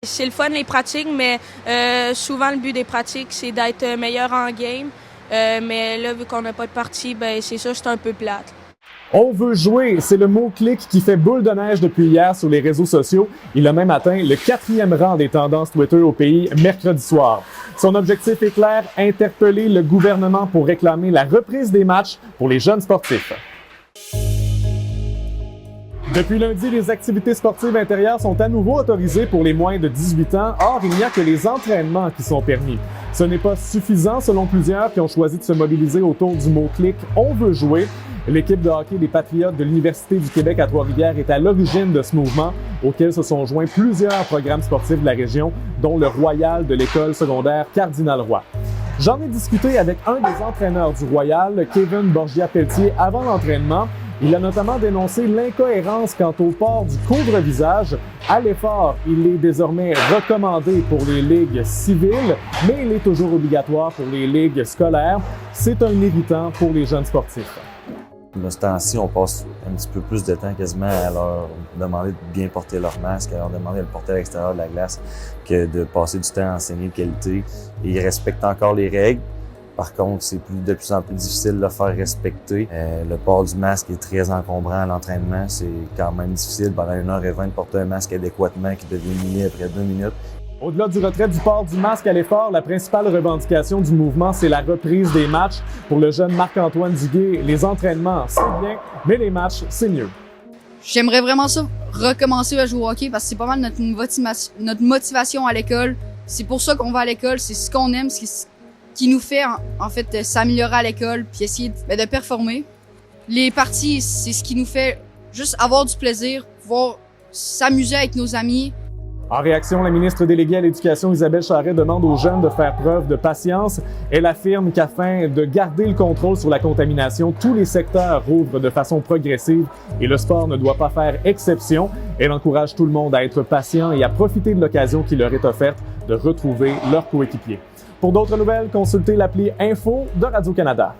C'est le fun les pratiques, mais souvent le but des pratiques, c'est d'être meilleur en game. Mais là, vu qu'on n'a pas de partie, ben c'est ça, c'est un peu plate. On veut jouer, c'est le mot-clic qui fait boule de neige depuis hier sur les réseaux sociaux. Il a même atteint le 4e rang des tendances Twitter au pays mercredi soir. Son objectif est clair, interpeller le gouvernement pour réclamer la reprise des matchs pour les jeunes sportifs. Depuis lundi, les activités sportives intérieures sont à nouveau autorisées pour les moins de 18 ans. Or, il n'y a que les entraînements qui sont permis. Ce n'est pas suffisant selon plusieurs qui ont choisi de se mobiliser autour du mot-clic « On veut jouer ». L'équipe de hockey des Patriotes de l'Université du Québec à Trois-Rivières est à l'origine de ce mouvement auquel se sont joints plusieurs programmes sportifs de la région, dont le Royal de l'école secondaire Cardinal-Roy. J'en ai discuté avec un des entraîneurs du Royal, Kevin Borgia-Pelletier, avant l'entraînement. Il a notamment dénoncé l'incohérence quant au port du couvre-visage. À l'effort, il est désormais recommandé pour les ligues civiles, mais il est toujours obligatoire pour les ligues scolaires. C'est un irritant pour les jeunes sportifs. De ce temps-ci, on passe un petit peu plus de temps quasiment à leur demander de bien porter leur masque, à leur demander de le porter à l'extérieur de la glace, que de passer du temps à enseigner de qualité. Et ils respectent encore les règles. Par contre, c'est de plus en plus difficile de le faire respecter. Le port du masque est très encombrant à l'entraînement. C'est quand même difficile pendant 1h20 de porter un masque adéquatement qui devient mouillé après 2 minutes. Au-delà du retrait du port du masque à l'effort, la principale revendication du mouvement, c'est la reprise des matchs. Pour le jeune Marc-Antoine Duguay, les entraînements, c'est bien, mais les matchs, c'est mieux. J'aimerais vraiment ça, recommencer à jouer au hockey parce que c'est pas mal notre motivation à l'école. C'est pour ça qu'on va à l'école, c'est ce qu'on aime, c'est ce qui nous fait en fait s'améliorer à l'école puis essayer de performer. Les parties, c'est ce qui nous fait juste avoir du plaisir, pouvoir s'amuser avec nos amis. En réaction, la ministre déléguée à l'Éducation, Isabelle Charret, demande aux jeunes de faire preuve de patience. Elle affirme qu'afin de garder le contrôle sur la contamination, tous les secteurs rouvrent de façon progressive et le sport ne doit pas faire exception. Elle encourage tout le monde à être patient et à profiter de l'occasion qui leur est offerte de retrouver leurs coéquipiers. Pour d'autres nouvelles, consultez l'appli Info de Radio-Canada.